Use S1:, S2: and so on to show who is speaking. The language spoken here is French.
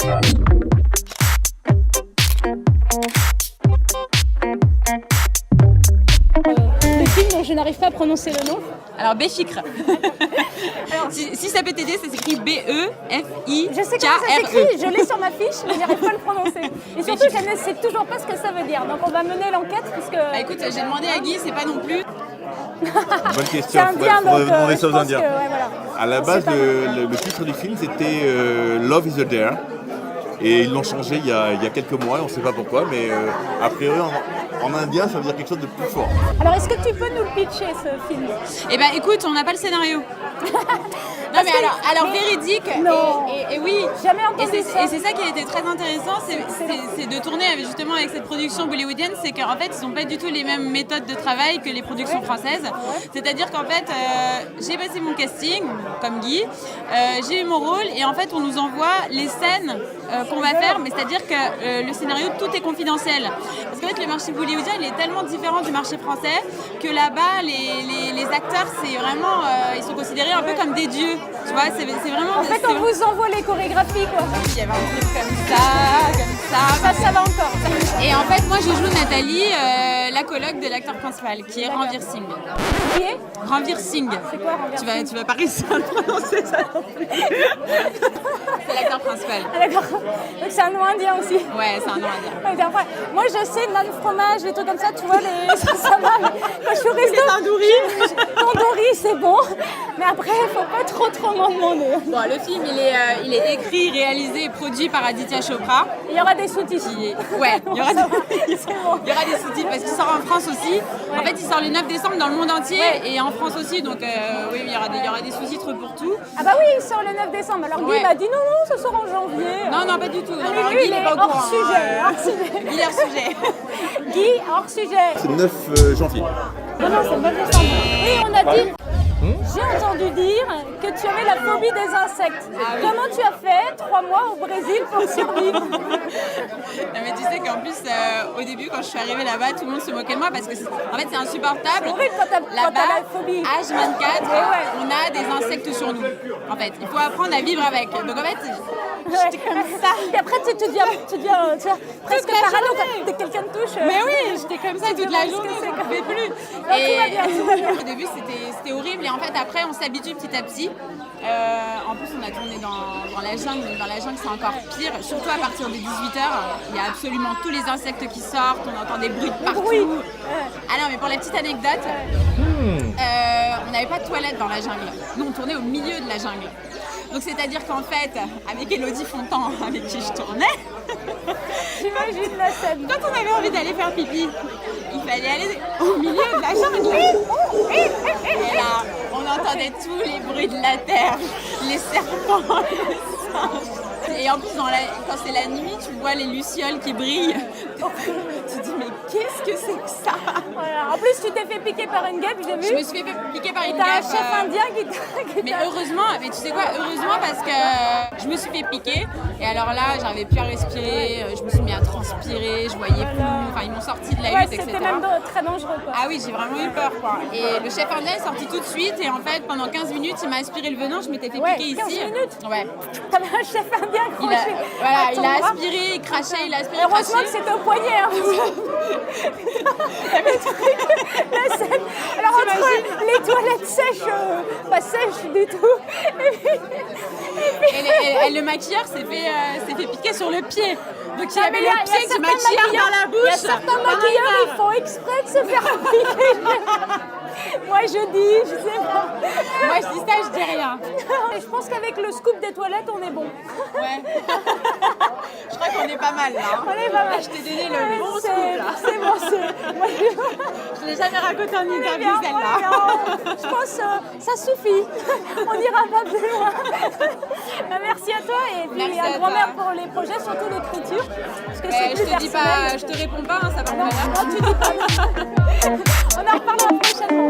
S1: Le film dont je n'arrive pas à prononcer le nom.
S2: Alors Béchikre. si ça peut t'aider, ça s'écrit B-E-F-I-K-R-E.
S1: Je sais comment ça s'écrit, je l'ai sur ma fiche, mais j'arrive pas à le prononcer. Et surtout, je ne sais toujours pas ce que ça veut dire. Donc on va mener l'enquête puisque...
S2: Bah écoute, j'ai demandé à Guy, c'est pas non plus.
S3: Bonne question,
S1: C'est indien,
S3: faudrait
S1: donc
S3: demander
S1: je
S3: ça aux
S1: pense
S3: Indiens.
S1: que, ouais, voilà.
S3: À la base, le titre du film, c'était Love is a Dare. Et ils l'ont changé il y a quelques mois, on ne sait pas pourquoi, mais a priori en indien, ça veut dire quelque chose de plus fort.
S1: Alors est-ce que tu peux nous le pitcher, ce film?
S2: Eh ben écoute, on n'a pas le scénario. Non mais alors véridique,
S1: Non.
S2: et oui,
S1: Jamais entendu ça.
S2: et c'est ça qui a été très intéressant, c'est de tourner justement avec cette production bollywoodienne, c'est qu'en fait ils n'ont pas du tout les mêmes méthodes de travail que les productions françaises. C'est-à-dire qu'en fait j'ai passé mon casting comme Guy, j'ai eu mon rôle et en fait on nous envoie les scènes qu'on va faire, mais c'est-à-dire que le scénario tout est confidentiel. Parce qu'en fait le marché bollywoodien il est tellement différent du marché français que là-bas les acteurs c'est vraiment ils sont considérés un peu comme des dieux. Tu vois, c'est vraiment...
S1: En fait, on vous envoie les chorégraphies, quoi.
S2: Il y avait un truc comme ça.
S1: Ça va encore.
S2: Et en fait, moi, je joue Nathalie, la coloc de l'acteur principal, qui est Ranveer Singh.
S1: Qui est
S2: Ranveer Singh.
S1: C'est quoi, Ranveer Singh?
S2: Tu vas pas réussir à le prononcer, ça non plus. C'est l'acteur principal.
S1: Ah, d'accord. Donc c'est un nom indien aussi.
S2: Ouais, c'est un nom indien.
S1: Ouais, bien, après, moi, je sais, nan fromage, les trucs comme ça, tu vois, ça va. Mais quand je suis au resto, tandoori, c'est bon. Mais après, il faut pas trop m'en demander.
S2: Bon, le film, il est écrit, réalisé et produit par Aditya Chopra.
S1: Il y aura des sous-titres.
S2: Ouais, il y aura des
S1: C'est bon.
S2: sous-titres parce qu'il sort en France aussi. Ouais. En fait, il sort le 9 décembre dans le monde entier et en France aussi. Donc, oui, il y aura des sous-titres pour tout.
S1: Ah bah oui, il sort le 9 décembre. Alors Guy m'a dit non, ça sort en janvier.
S2: Non, pas du tout.
S1: Ah, mais lui, il est hors sujet.
S2: Il est hors sujet.
S1: Guy, hors sujet.
S3: C'est le 9 janvier.
S1: Non, c'est le 9 décembre. Oui, on a dit... J'ai entendu dire que tu avais la phobie des insectes.
S2: Ah, oui.
S1: Comment tu as fait 3 mois au Brésil pour survivre?
S2: Non mais tu sais qu'en plus au début quand je suis arrivée là-bas tout le monde se moquait de moi parce que en fait c'est insupportable.
S1: C'est horrible quand t'as la phobie.
S2: H24 on a des insectes sur nous. En fait il faut apprendre à vivre avec. Donc en fait j'étais comme ça.
S1: Et après tu deviens tu vois, presque parano quand quelqu'un te touche.
S2: Mais oui j'étais comme ça toute la journée, je ne pouvais plus.
S1: Non, tout va bien.
S2: Au début c'était horrible et en fait après on s'habitue petit à petit. En plus on a tourné dans la jungle, donc dans la jungle c'est encore pire, surtout à partir de 18h, il y a absolument tous les insectes qui sortent, on entend des bruits de partout. Ah non mais pour la petite anecdote, on n'avait pas de toilette dans la jungle, nous on tournait au milieu de la jungle. Donc c'est-à-dire qu'en fait, avec Elodie Fontan, avec qui je tournais,
S1: j'imagine la scène.
S2: Quand on avait envie d'aller faire pipi, il fallait aller au milieu de la jungle. Et là, on entendait tous les bruits de la terre, les serpents, les singes. Et en plus, quand c'est la nuit, tu vois les lucioles qui brillent. Tu te dis, mais qu'est-ce que c'est que ça?
S1: Voilà. En plus, tu t'es fait piquer par une guêpe, j'ai vu.
S2: Je me suis fait piquer par une
S1: T'as
S2: guêpe.
S1: un chef indien qui t'a...
S2: Mais heureusement, mais tu sais quoi, heureusement parce que je me suis fait piquer. Et alors là, j'arrivais plus à respirer, je me suis mis à transpirer, je voyais plus. Enfin, ils m'ont sorti de la hutte, etc.
S1: C'était même très dangereux, quoi.
S2: Ah oui, j'ai vraiment eu peur, quoi. Et le chef indien est sorti tout de suite. Et en fait, pendant 15 minutes, il m'a aspiré le venin. Je m'étais fait piquer ici.
S1: 15 minutes.
S2: Ouais.
S1: T'avais un chef indien accroché.
S2: Il a aspiré, il crachait, il a aspiré,
S1: heureusement que c'était au poignet. Hein. La scène. Alors entre les toilettes sèches, pas sèches du tout.
S2: Et le maquilleur s'est fait piquer sur le pied. Donc il avait le pied du maquilleur dans la bouche.
S1: Il y a certains maquilleurs, ils font exprès de se faire piquer. Moi je dis, je sais pas.
S2: Moi je dis ça, je dis rien.
S1: Et je pense qu'avec le scoop des toilettes, on est bon.
S2: Ouais. Je crois qu'on est pas mal là. Hein.
S1: On est pas mal.
S2: Je t'ai donné le bon scoop là.
S1: C'est bon,
S2: je l'ai jamais raconté en interview celle-là.
S1: Je pense ça suffit. On n'ira pas plus loin. Merci à toi et puis un grand merci pour les projets, surtout l'écriture. Parce que c'est plus personnel.
S2: Je te réponds pas, hein, ça va pas.
S1: Non, tu dis pas. On en reparlera prochainement.